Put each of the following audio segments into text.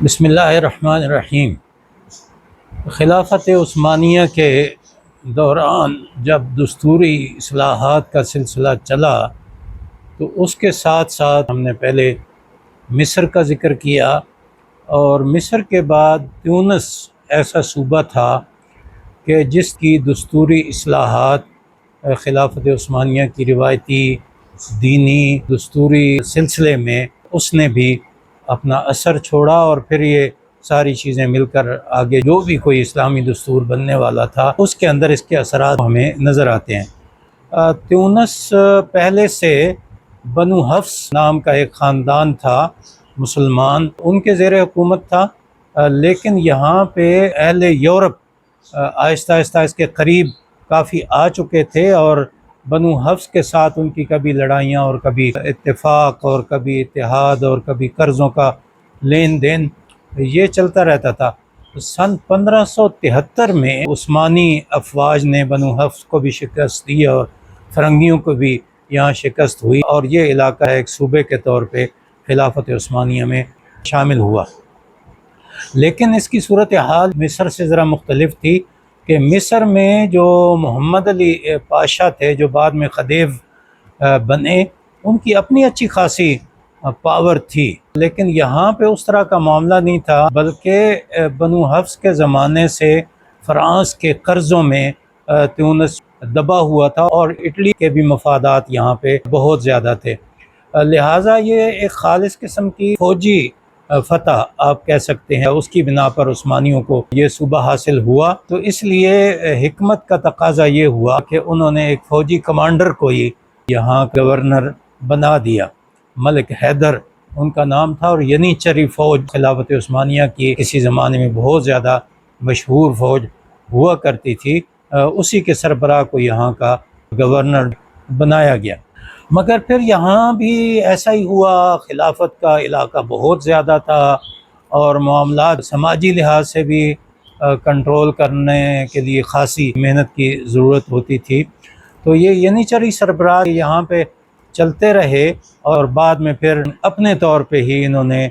بسم اللہ الرحمن الرحیم۔ خلافت عثمانیہ کے دوران جب دستوری اصلاحات کا سلسلہ چلا تو اس کے ساتھ ساتھ ہم نے پہلے مصر کا ذکر کیا، اور مصر کے بعد تیونس ایسا صوبہ تھا کہ جس کی دستوری اصلاحات خلافت عثمانیہ کی روایتی دینی دستوری سلسلے میں اس نے بھی اپنا اثر چھوڑا، اور پھر یہ ساری چیزیں مل کر آگے جو بھی کوئی اسلامی دستور بننے والا تھا اس کے اندر اس کے اثرات ہمیں نظر آتے ہیں۔ تیونس پہلے سے بنو حفص نام کا ایک خاندان تھا مسلمان، ان کے زیر حکومت تھا، لیکن یہاں پہ اہل یورپ آہستہ آہستہ اس کے قریب کافی آ چکے تھے، اور بنو حفص کے ساتھ ان کی کبھی لڑائیاں اور کبھی اتفاق اور کبھی اتحاد اور کبھی قرضوں کا لین دین یہ چلتا رہتا تھا۔ سن 1573 میں عثمانی افواج نے بنو حفص کو بھی شکست دی اور فرنگیوں کو بھی یہاں شکست ہوئی، اور یہ علاقہ ایک صوبے کے طور پہ خلافت عثمانیہ میں شامل ہوا۔ لیکن اس کی صورتحال مصر سے ذرا مختلف تھی کہ مصر میں جو محمد علی پاشا تھے جو بعد میں خدیو بنے، ان کی اپنی اچھی خاصی پاور تھی، لیکن یہاں پہ اس طرح کا معاملہ نہیں تھا، بلکہ بنو حفص کے زمانے سے فرانس کے قرضوں میں تیونس دبا ہوا تھا، اور اٹلی کے بھی مفادات یہاں پہ بہت زیادہ تھے، لہٰذا یہ ایک خالص قسم کی فوجی فتح آپ کہہ سکتے ہیں، اس کی بنا پر عثمانیوں کو یہ صوبہ حاصل ہوا۔ تو اس لیے حکمت کا تقاضا یہ ہوا کہ انہوں نے ایک فوجی کمانڈر کو ہی یہاں گورنر بنا دیا۔ ملک حیدر ان کا نام تھا، اور ینیچری فوج خلافت عثمانیہ کی کسی زمانے میں بہت زیادہ مشہور فوج ہوا کرتی تھی، اسی کے سربراہ کو یہاں کا گورنر بنایا گیا۔ مگر پھر یہاں بھی ایسا ہی ہوا، خلافت کا علاقہ بہت زیادہ تھا، اور معاملات سماجی لحاظ سے بھی کنٹرول کرنے کے لیے خاصی محنت کی ضرورت ہوتی تھی، تو یہ ینیچری سربراہ یہاں پہ چلتے رہے، اور بعد میں پھر اپنے طور پہ ہی انہوں نے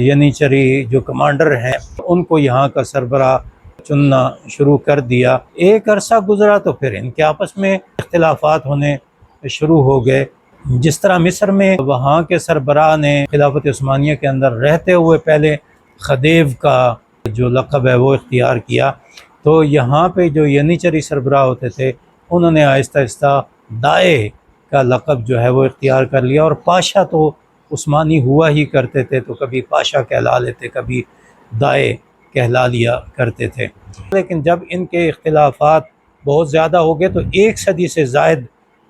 ینیچری جو کمانڈر ہیں ان کو یہاں کا سربراہ چننا شروع کر دیا۔ ایک عرصہ گزرا تو پھر ان کے آپس میں اختلافات ہونے شروع ہو گئے، جس طرح مصر میں وہاں کے سربراہ نے خلافت عثمانیہ کے اندر رہتے ہوئے پہلے خدیو کا جو لقب ہے وہ اختیار کیا، تو یہاں پہ جو ینیچری سربراہ ہوتے تھے انہوں نے آہستہ آہستہ دائے کا لقب جو ہے وہ اختیار کر لیا، اور پاشا تو عثمانی ہوا ہی کرتے تھے، تو کبھی پاشا کہلا لیتے کبھی دائے کہلا لیا کرتے تھے۔ لیکن جب ان کے اختلافات بہت زیادہ ہو گئے تو 1 صدی سے زائد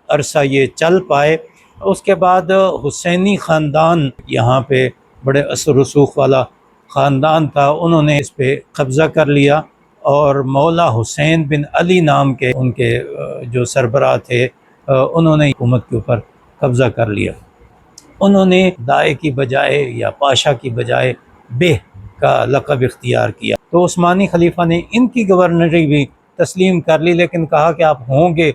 عرصہ یہ چل پائے۔ اس کے بعد حسینی خاندان یہاں پہ بڑے اثر رسوخ والا خاندان تھا، انہوں نے اس پہ قبضہ کر لیا، اور مولا حسین بن علی نام کے ان کے جو سربراہ تھے انہوں نے حکومت کے اوپر قبضہ کر لیا۔ انہوں نے دائے کی بجائے یا پاشا کی بجائے بے کا لقب اختیار کیا، تو عثمانی خلیفہ نے ان کی گورنری بھی تسلیم کر لی، لیکن کہا کہ آپ ہوں گے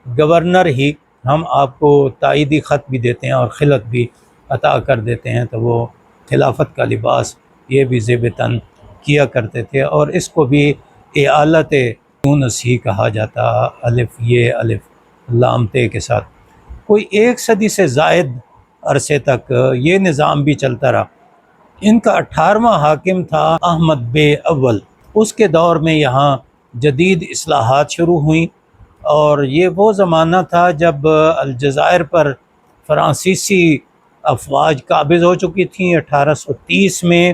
گورنر ہی، ہم آپ کو تائیدی خط بھی دیتے ہیں اور خلعت بھی عطا کر دیتے ہیں۔ تو وہ خلافت کا لباس یہ بھی زیب تن کیا کرتے تھے، اور اس کو بھی ایالت تیونس ہی کہا جاتا، الف یہ الف لام تے کے ساتھ۔ کوئی 1 صدی سے زائد عرصے تک یہ نظام بھی چلتا رہا۔ ان کا 18واں حاکم تھا احمد بے اول۔ اس کے دور میں یہاں جدید اصلاحات شروع ہوئیں، اور یہ وہ زمانہ تھا جب الجزائر پر فرانسیسی افواج قابض ہو چکی تھیں 1830 میں،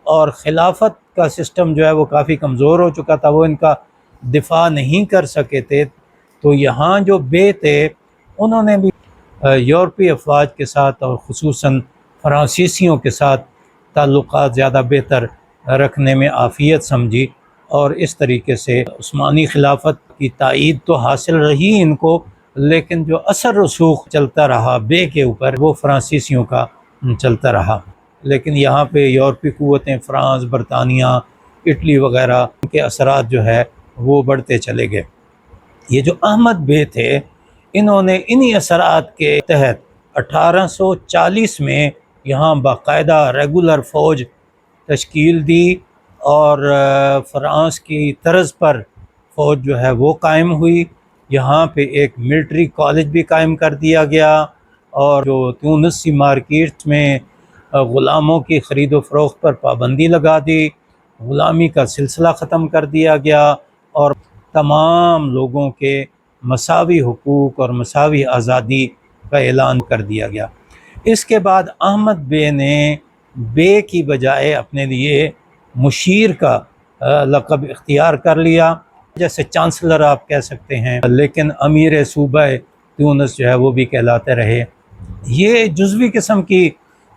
اور خلافت کا سسٹم جو ہے وہ کافی کمزور ہو چکا تھا، وہ ان کا دفاع نہیں کر سکے تھے، تو یہاں جو بے تھے انہوں نے بھی یورپی افواج کے ساتھ اور خصوصاً فرانسیسیوں کے ساتھ تعلقات زیادہ بہتر رکھنے میں عافیت سمجھی، اور اس طریقے سے عثمانی خلافت کی تائید تو حاصل رہی ان کو، لیکن جو اثر رسوخ چلتا رہا بے کے اوپر وہ فرانسیسیوں کا چلتا رہا۔ لیکن یہاں پہ یورپی قوتیں فرانس، برطانیہ، اٹلی وغیرہ کے اثرات جو ہے وہ بڑھتے چلے گئے۔ یہ جو احمد بے تھے انہوں نے انہی اثرات کے تحت 1840 میں یہاں باقاعدہ ریگولر فوج تشکیل دی اور فرانس کی طرز پر فوج جو ہے وہ قائم ہوئی. یہاں پہ ایک ملٹری کالج بھی قائم کر دیا گیا اور جو تیونسی مارکیٹ میں غلاموں کی خرید و فروخت پر پابندی لگا دی. غلامی کا سلسلہ ختم کر دیا گیا اور تمام لوگوں کے مساوی حقوق اور مساوی آزادی کا اعلان کر دیا گیا. اس کے بعد احمد بے نے بے کی بجائے اپنے لیے مشیر کا لقب اختیار کر لیا، جیسے چانسلر آپ کہہ سکتے ہیں، لیکن امیر صوبہ تیونس جو ہے وہ بھی کہلاتے رہے. یہ جزوی قسم کی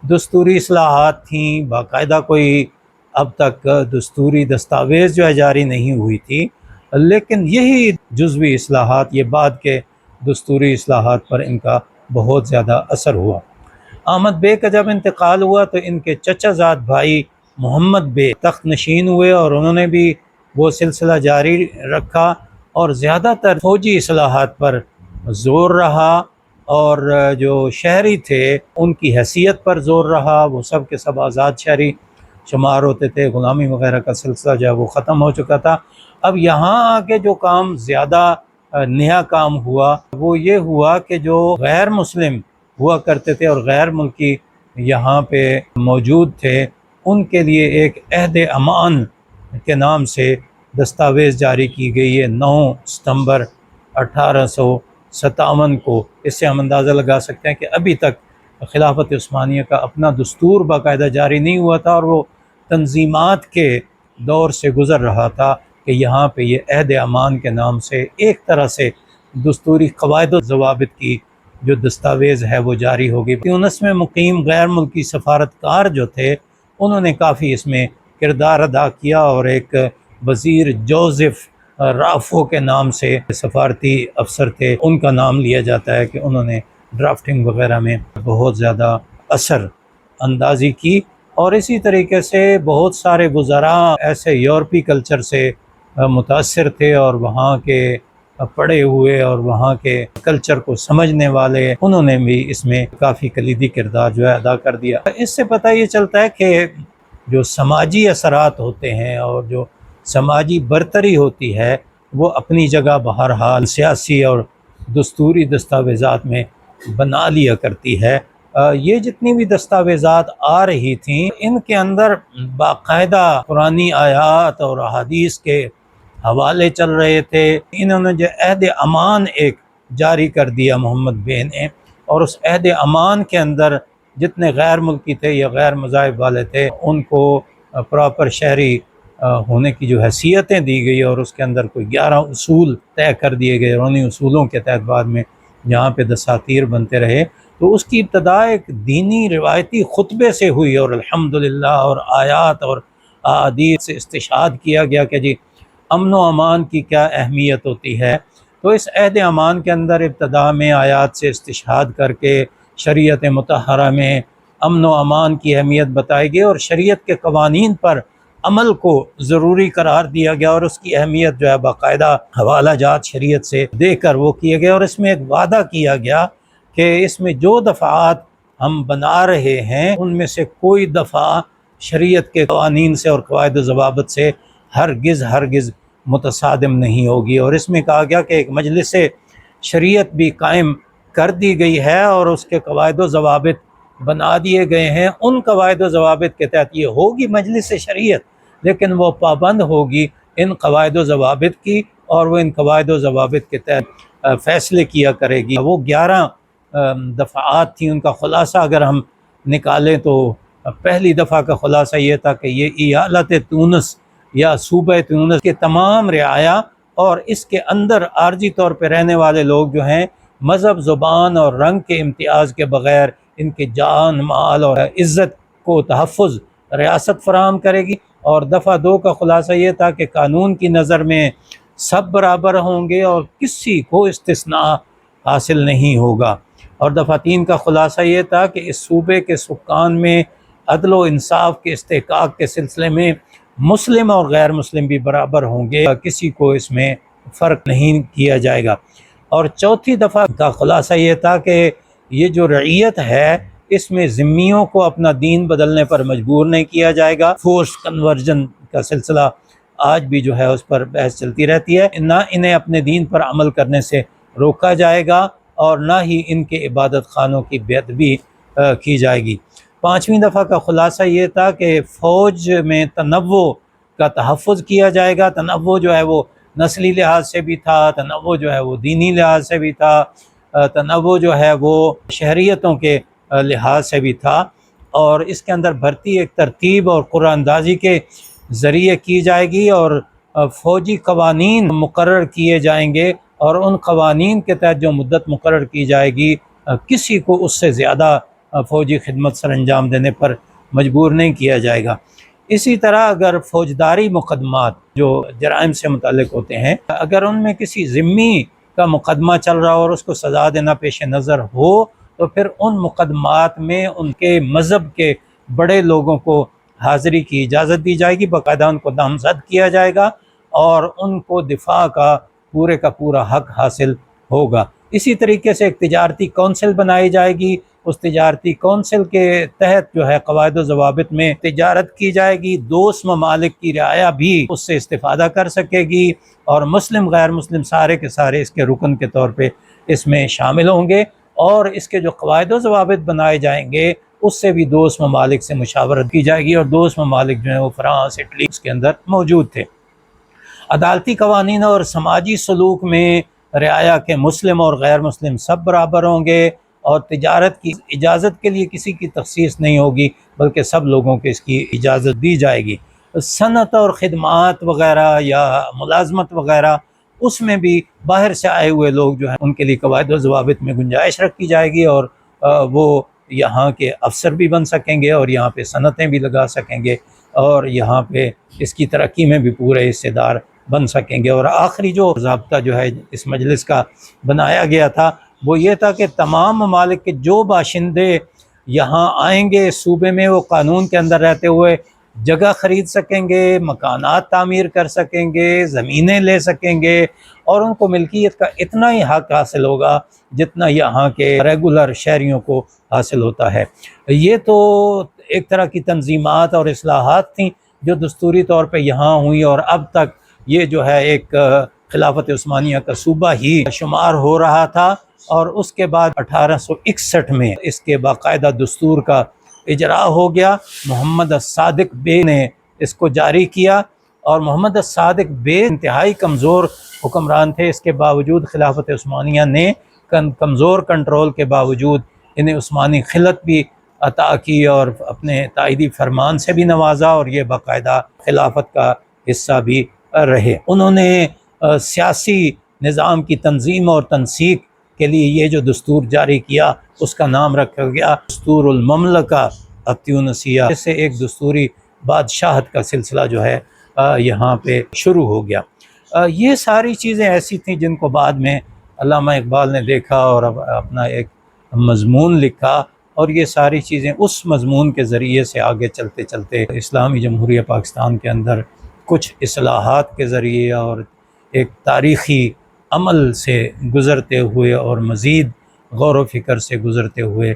دستوری اصلاحات تھیں، باقاعدہ کوئی اب تک دستوری دستاویز جو ہے جاری نہیں ہوئی تھی، لیکن یہی جزوی اصلاحات، یہ بعد کے دستوری اصلاحات پر ان کا بہت زیادہ اثر ہوا. احمد بے کا جب انتقال ہوا تو ان کے چچا زاد بھائی محمد بے تخت نشین ہوئے اور انہوں نے بھی وہ سلسلہ جاری رکھا اور زیادہ تر فوجی اصلاحات پر زور رہا اور جو شہری تھے ان کی حیثیت پر زور رہا. وہ سب کے سب آزاد شہری شمار ہوتے تھے، غلامی وغیرہ کا سلسلہ جو ہے وہ ختم ہو چکا تھا. اب یہاں آ کے جو کام زیادہ نیا کام ہوا وہ یہ ہوا کہ جو غیر مسلم ہوا کرتے تھے اور غیر ملکی یہاں پہ موجود تھے ان کے لیے ایک عہد امان کے نام سے دستاویز جاری کی گئی ہے 9 ستمبر 1857 کو. اس سے ہم اندازہ لگا سکتے ہیں کہ ابھی تک خلافت عثمانیہ کا اپنا دستور باقاعدہ جاری نہیں ہوا تھا اور وہ تنظیمات کے دور سے گزر رہا تھا کہ یہاں پہ یہ عہد امان کے نام سے ایک طرح سے دستوری قواعد و ضوابط کی جو دستاویز ہے وہ جاری ہو گئی. تیونس میں مقیم غیر ملکی سفارتکار جو تھے انہوں نے کافی اس میں کردار ادا کیا اور ایک وزیر جوزف رافو کے نام سے سفارتی افسر تھے، ان کا نام لیا جاتا ہے کہ انہوں نے ڈرافٹنگ وغیرہ میں بہت زیادہ اثر اندازی کی. اور اسی طریقے سے بہت سارے وزراء ایسے یورپی کلچر سے متاثر تھے اور وہاں کے پڑھے ہوئے اور وہاں کے کلچر کو سمجھنے والے، انہوں نے بھی اس میں کافی کلیدی کردار جو ہے ادا کر دیا. اس سے پتہ یہ چلتا ہے کہ جو سماجی اثرات ہوتے ہیں اور جو سماجی برتری ہوتی ہے وہ اپنی جگہ بہرحال سیاسی اور دستوری دستاویزات میں بنا لیا کرتی ہے. یہ جتنی بھی دستاویزات آ رہی تھیں ان کے اندر باقاعدہ قرآنی آیات اور احادیث کے حوالے چل رہے تھے. انہوں نے جو عہد امان ایک جاری کر دیا محمد بے نے، اور اس عہد امان کے اندر جتنے غیر ملکی تھے یا غیر مذاہب والے تھے ان کو پراپر شہری ہونے کی جو حیثیتیں دی گئی اور اس کے اندر کوئی 11 اصول طے کر دیے گئے اور انہیں اصولوں کے تحت بعد میں جہاں پہ دساتیر بنتے رہے. تو اس کی ابتدا ایک دینی روایتی خطبے سے ہوئی اور الحمدللہ اور آیات اور احادیث سے استشہاد کیا گیا کہ جی امن و امان کی کیا اہمیت ہوتی ہے. تو اس عہد امان کے اندر ابتدا میں آیات سے استشہاد کر کے شریعت مطہرہ میں امن و امان کی اہمیت بتائی گئی اور شریعت کے قوانین پر عمل کو ضروری قرار دیا گیا اور اس کی اہمیت جو ہے باقاعدہ حوالہ جات شریعت سے دے کر وہ کیے گئے. اور اس میں ایک وعدہ کیا گیا کہ اس میں جو دفعات ہم بنا رہے ہیں ان میں سے کوئی دفعہ شریعت کے قوانین سے اور قواعد و ضوابط سے ہرگز متصادم نہیں ہوگی. اور اس میں کہا گیا کہ ایک مجلس شریعت بھی قائم کر دی گئی ہے اور اس کے قواعد و ضوابط بنا دیے گئے ہیں. ان قواعد و ضوابط کے تحت یہ ہوگی مجلس شریعت، لیکن وہ پابند ہوگی ان قواعد و ضوابط کی اور وہ ان قواعد و ضوابط کے تحت فیصلے کیا کرے گی. وہ 11 دفعات تھیں. ان کا خلاصہ اگر ہم نکالیں تو پہلی دفعہ کا خلاصہ یہ تھا کہ یہ ایالت تونس یا صوبہ تونس کے تمام رعایا اور اس کے اندر عارضی طور پہ رہنے والے لوگ جو ہیں مذہب، زبان اور رنگ کے امتیاز کے بغیر ان کے جان، مال اور عزت کو تحفظ ریاست فراہم کرے گی. اور دفعہ 2 کا خلاصہ یہ تھا کہ قانون کی نظر میں سب برابر ہوں گے اور کسی کو استثناء حاصل نہیں ہوگا. اور دفعہ 3 کا خلاصہ یہ تھا کہ اس صوبے کے سکان میں عدل و انصاف کے استحقاق کے سلسلے میں مسلم اور غیر مسلم بھی برابر ہوں گے، کسی کو اس میں فرق نہیں کیا جائے گا. اور چوتھی دفعہ کا خلاصہ یہ تھا کہ یہ جو رعیت ہے اس میں ذمیوں کو اپنا دین بدلنے پر مجبور نہیں کیا جائے گا۔ فورس کنورژن کا سلسلہ آج بھی جو ہے اس پر بحث چلتی رہتی ہے۔ نہ انہیں اپنے دین پر عمل کرنے سے روکا جائے گا اور نہ ہی ان کے عبادت خانوں کی بے ادبی کی جائے گی۔ 5ویں دفعہ کا خلاصہ یہ تھا کہ فوج میں تنوع کا تحفظ کیا جائے گا۔ تنوع جو ہے وہ نسلی لحاظ سے بھی تھا، تنوع جو ہے وہ دینی لحاظ سے بھی تھا، تنوع جو ہے وہ شہریتوں کے لحاظ سے بھی تھا، اور اس کے اندر بھرتی ایک ترتیب اور قرآن اندازی کے ذریعے کی جائے گی، اور فوجی قوانین مقرر کیے جائیں گے، اور ان قوانین کے تحت جو مدت مقرر کی جائے گی کسی کو اس سے زیادہ فوجی خدمت سر انجام دینے پر مجبور نہیں کیا جائے گا۔ اسی طرح اگر فوجداری مقدمات جو جرائم سے متعلق ہوتے ہیں، اگر ان میں کسی ذمی کا مقدمہ چل رہا ہو اور اس کو سزا دینا پیش نظر ہو، تو پھر ان مقدمات میں ان کے مذہب کے بڑے لوگوں کو حاضری کی اجازت دی جائے گی، باقاعدہ ان کو نامزد کیا جائے گا اور ان کو دفاع کا پورا حق حاصل ہوگا۔ اسی طریقے سے ایک تجارتی کونسل بنائی جائے گی، اس تجارتی کونسل کے تحت جو ہے قواعد و ضوابط میں تجارت کی جائے گی، دوست ممالک کی رعایا بھی اس سے استفادہ کر سکے گی، اور مسلم غیر مسلم سارے کے سارے اس کے رکن کے طور پہ اس میں شامل ہوں گے، اور اس کے جو قواعد و ضوابط بنائے جائیں گے اس سے بھی دوست ممالک سے مشاورت کی جائے گی، اور دوست ممالک جو ہیں وہ فرانس، اٹلی اس کے اندر موجود تھے۔ عدالتی قوانین اور سماجی سلوک میں رعایا کے مسلم اور غیر مسلم سب برابر ہوں گے، اور تجارت کی اجازت کے لیے کسی کی تخصیص نہیں ہوگی بلکہ سب لوگوں کو اس کی اجازت دی جائے گی۔ صنعت اور خدمات وغیرہ یا ملازمت وغیرہ، اس میں بھی باہر سے آئے ہوئے لوگ جو ہیں ان کے لیے قواعد و ضوابط میں گنجائش رکھی جائے گی، اور وہ یہاں کے افسر بھی بن سکیں گے اور یہاں پہ صنعتیں بھی لگا سکیں گے، اور یہاں پہ اس کی ترقی میں بھی پورے حصے دار بن سکیں گے۔ اور آخری جو ضابطہ جو ہے اس مجلس کا بنایا گیا تھا وہ یہ تھا کہ تمام ممالک کے جو باشندے یہاں آئیں گے صوبے میں، وہ قانون کے اندر رہتے ہوئے جگہ خرید سکیں گے، مکانات تعمیر کر سکیں گے، زمینیں لے سکیں گے، اور ان کو ملکیت کا اتنا ہی حق حاصل ہوگا جتنا یہاں کے ریگولر شہریوں کو حاصل ہوتا ہے۔ یہ تو ایک طرح کی تنظیمات اور اصلاحات تھیں جو دستوری طور پہ یہاں ہوئی، اور اب تک یہ جو ہے ایک خلافت عثمانیہ کا صوبہ ہی شمار ہو رہا تھا، اور اس کے بعد 1861 میں اس کے باقاعدہ دستور کا اجرا ہو گیا۔ محمد الصادق بے نے اس کو جاری کیا، اور محمد الصادق بے انتہائی کمزور حکمران تھے، اس کے باوجود خلافت عثمانیہ نے کمزور کنٹرول کے باوجود انہیں عثمانی خلعت بھی عطا کی اور اپنے تائیدی فرمان سے بھی نوازا، اور یہ باقاعدہ خلافت کا حصہ بھی رہے۔ انہوں نے سیاسی نظام کی تنظیم اور تنسیق کے لیے یہ جو دستور جاری کیا اس کا نام رکھا گیا دستور المملکہ التیونسیہ۔ اس سے ایک دستوری بادشاہت کا سلسلہ جو ہے یہاں پہ شروع ہو گیا۔ یہ ساری چیزیں ایسی تھیں جن کو بعد میں علامہ اقبال نے دیکھا اور اپنا ایک مضمون لکھا، اور یہ ساری چیزیں اس مضمون کے ذریعے سے آگے چلتے چلتے اسلامی جمہوریہ پاکستان کے اندر کچھ اصلاحات کے ذریعے اور ایک تاریخی عمل سے گزرتے ہوئے اور مزید غور و فکر سے گزرتے ہوئے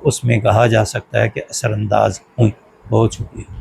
اس میں کہا جا سکتا ہے کہ اثر انداز ہوئی۔ بہت شکریہ۔